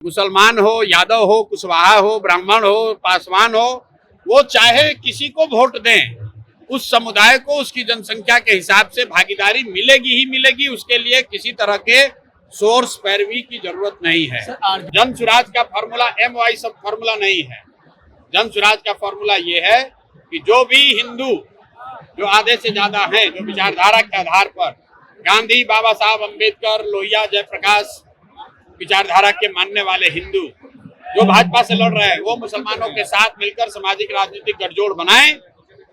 मुसलमान हो, यादव हो, कुशवाहा हो, ब्राह्मण हो, पासवान हो, वो चाहे किसी को वोट दें, उस समुदाय को उसकी जनसंख्या के हिसाब से भागीदारी मिलेगी ही मिलेगी। उसके लिए किसी तरह के सोर्स पैरवी की जरूरत नहीं है। जन सुराज का फॉर्मूला MY सब फॉर्मूला नहीं है। जन सुराज का फॉर्मूला ये है कि जो भी हिंदू, जो आधे से ज्यादा हैं, जो विचारधारा के आधार पर गांधी, बाबा साहब अम्बेडकर, लोहिया, जयप्रकाश विचारधारा के मानने वाले हिंदू जो भाजपा से लड़ रहे हैं, वो मुसलमानों के साथ मिलकर सामाजिक राजनीतिक गठजोड़ बनाएं।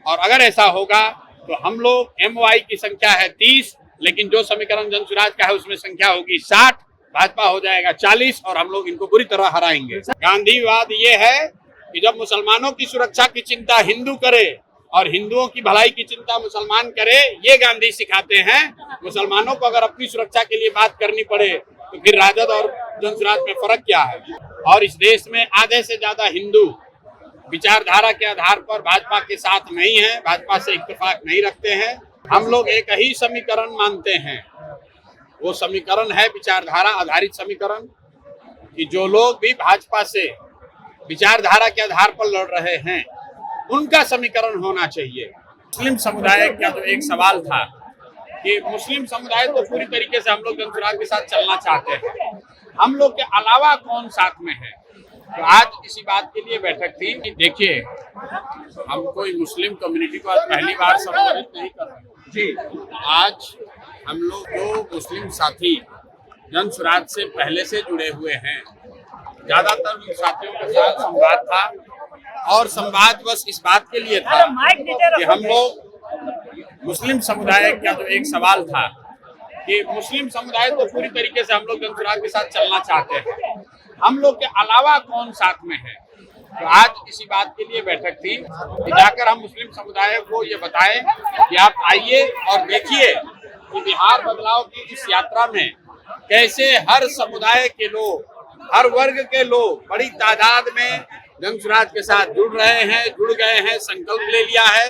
और अगर ऐसा होगा तो हम लोग MY की संख्या है 30, लेकिन जो समीकरण जन सुराज का है उसमें संख्या होगी 60, भाजपा हो जाएगा 40 और हम लोग इनको बुरी तरह हराएंगे। गांधीवाद ये है कि जब मुसलमानों की सुरक्षा की चिंता हिंदू करे और हिंदुओं की भलाई की चिंता मुसलमान करे, ये गांधी सिखाते हैं। मुसलमानों को अगर अपनी सुरक्षा के लिए बात करनी पड़े तो फिर राजद और जनसुराज में फर्क क्या है? और इस देश में आधे से ज्यादा हिंदू विचारधारा के आधार पर भाजपा के साथ नहीं है, भाजपा से इत्तेफाक नहीं रखते हैं। हम लोग एक ही समीकरण मानते हैं, वो समीकरण है विचारधारा आधारित समीकरण, कि जो लोग भी भाजपा से विचारधारा के आधार पर लड़ रहे हैं उनका समीकरण होना चाहिए। मुस्लिम समुदाय का जो एक सवाल था कि मुस्लिम समुदाय तो पूरी तरीके से हम लोग जनसुराज के साथ चलना चाहते हैं, हम लोग के अलावा कौन साथ में है? तो आज इसी बात के लिए बैठक थी कि देखिए, हम कोई मुस्लिम कम्युनिटी को आज पहली बार संबोधित नहीं कर रहे जी। आज हम लोग जो मुस्लिम साथी जनसुराज से पहले से जुड़े हुए हैं, ज्यादातर उन साथियों के साथ संवाद था और संवाद बस इस बात के लिए था कि हम लोग मुस्लिम समुदाय का जो एक सवाल था कि मुस्लिम समुदाय तो पूरी तरीके से हम लोग जनसुराज के साथ चलना चाहते हैं, हम लोग के अलावा कौन साथ में है? तो आज इसी बात के लिए बैठक थी कि जाकर हम मुस्लिम समुदाय को ये बताएं कि आप आइए और देखिए कि बिहार बदलाव की इस यात्रा में कैसे हर समुदाय के लोग, हर वर्ग के लोग बड़ी तादाद में जनसुराज के साथ जुड़ रहे हैं, जुड़ गए हैं, संकल्प ले लिया है।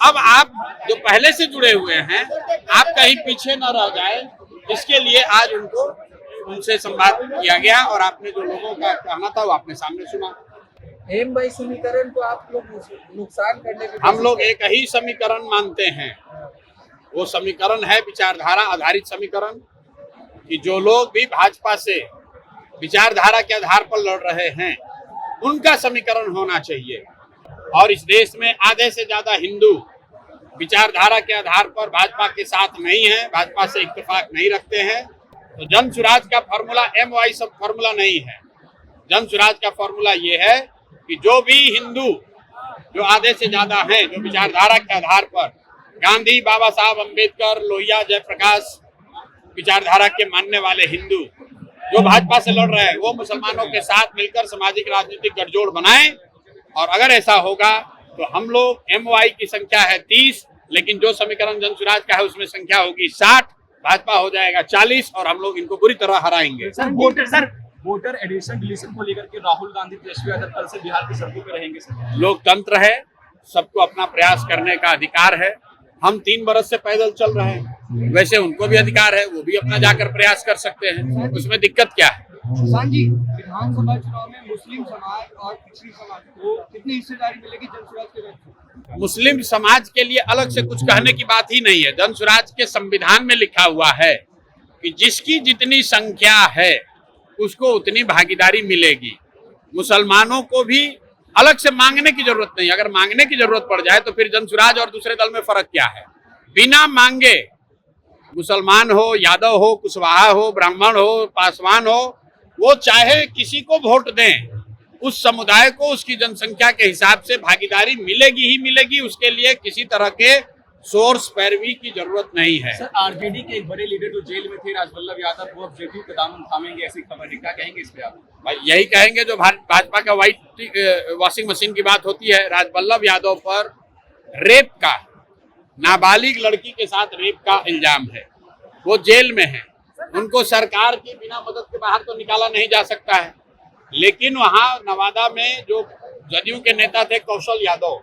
अब आप जो पहले से जुड़े हुए हैं, आप कहीं पीछे न रह जाए, इसके लिए आज उनसे संवाद किया गया और आपने जो लोगों का कहना था वो आपने सामने सुना। MY समीकरण को आप लोग नुकसान करने के, हम लोग एक ही समीकरण मानते हैं, वो समीकरण है विचारधारा आधारित समीकरण, कि जो लोग भी भाजपा से विचारधारा के आधार पर लड़ रहे हैं उनका समीकरण होना चाहिए। और इस देश में आधे से ज्यादा हिंदू विचारधारा के आधार पर भाजपा के साथ नहीं है, भाजपा से इत्तेफाक नहीं रखते हैं। तो जन सुराज का फॉर्मूला MY सब फॉर्मूला नहीं है। जन सुराज का फॉर्मूला ये है कि जो भी हिंदू, जो आधे से ज्यादा हैं, जो विचारधारा के आधार पर गांधी, बाबा साहब अम्बेडकर, लोहिया, जयप्रकाश विचारधारा के मानने वाले हिंदू जो भाजपा से लड़ रहे हैं, वो मुसलमानों के साथ मिलकर सामाजिक राजनीतिक गठजोड़ बनाएं। और अगर ऐसा होगा तो हम लोग MY की संख्या है 30, लेकिन जो समीकरण जनसुराज का है उसमें संख्या होगी 60, भाजपा हो जाएगा 40 और हम लोग इनको बुरी तरह हराएंगे। वोटर एडिशन डिलीशन को लेकर के राहुल गांधी, तेजस्वी यादव कल से बिहार की सड़कों पर रहेंगे सर। लोकतंत्र है, सबको अपना प्रयास करने का अधिकार है। हम 3 बरस से पैदल चल रहे हैं, वैसे उनको भी अधिकार है, वो भी अपना जाकर प्रयास कर सकते हैं, उसमें दिक्कत क्या है? सुशांत जी, विधानसभा चुनाव में मुस्लिम समाज और पिछड़ी समाज को कितनी हिस्सेदारी मिलेगी जनसुराज के बाद? मुस्लिम समाज के लिए अलग से कुछ कहने की बात ही नहीं है। जनसुराज के संविधान में लिखा हुआ है कि जिसकी जितनी संख्या है उसको उतनी भागीदारी मिलेगी। मुसलमानों को भी अलग से मांगने की जरूरत नहीं। अगर मांगने की जरूरत पड़ जाए तो फिर जनसुराज और दूसरे दल में फर्क क्या है? बिना मांगे मुसलमान हो, यादव हो, कुशवाहा हो, ब्राह्मण हो, पासवान हो, वो चाहे किसी को वोट दें, उस समुदाय को उसकी जनसंख्या के हिसाब से भागीदारी मिलेगी ही मिलेगी। उसके लिए किसी तरह के सोर्स पैरवी की जरूरत नहीं है। सर, RJD के एक बड़े लीडर जो जेल में थे, राजवल्लभ यादव, वो अब JDU का दामन थामेंगे, ऐसी खबर है, क्या कहेंगे इस पे आप? भाई यही कहेंगे जो भाजपा का व्हाइट वॉशिंग मशीन की बात होती है। राजवल्लभ यादव पर रेप का, नाबालिग लड़की के साथ रेप का इल्जाम है, वो जेल में है, उनको सरकार की बिना मदद के बाहर तो निकाला नहीं जा सकता है। लेकिन वहाँ नवादा में जो जदयू के नेता थे कौशल यादव,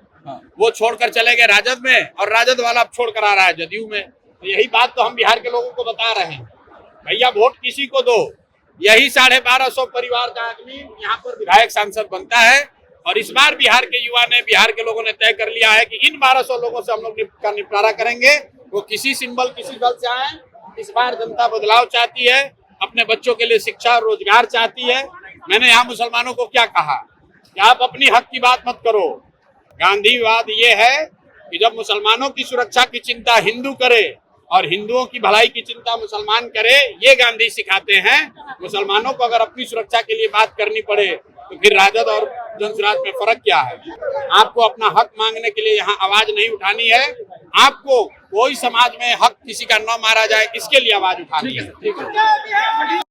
वो छोड़कर चले गए राजद में, और राजद वाला अब छोड़ कर आ रहा है जदयू में। तो यही बात तो हम बिहार के लोगों को बता रहे हैं, भैया वोट किसी को दो, यही 1250 परिवार का आदमी यहाँ पर विधायक सांसद बनता है। और इस बार बिहार के युवा ने, बिहार के लोगों ने तय कर लिया है कि इन 1200 लोगों से हम लोग का निपटारा करेंगे। वो किसी सिंबल, किसी दल से आए, इस बार जनता बदलाव चाहती है, अपने बच्चों के लिए शिक्षा और रोजगार चाहती है। मैंने यहाँ मुसलमानों को क्या कहा कि आप अपनी हक की बात मत करो। गांधीवाद ये है कि जब मुसलमानों की सुरक्षा की चिंता हिंदू करे और हिंदुओं की भलाई की चिंता मुसलमान करे, ये गांधी सिखाते हैं। मुसलमानों को अगर अपनी सुरक्षा के लिए बात करनी पड़े तो फिर राजद और जनसुराज में फर्क क्या है? आपको अपना हक मांगने के लिए यहाँ आवाज नहीं उठानी है। आपको कोई समाज में हक किसी का न मारा जाए, इसके लिए आवाज उठानी है।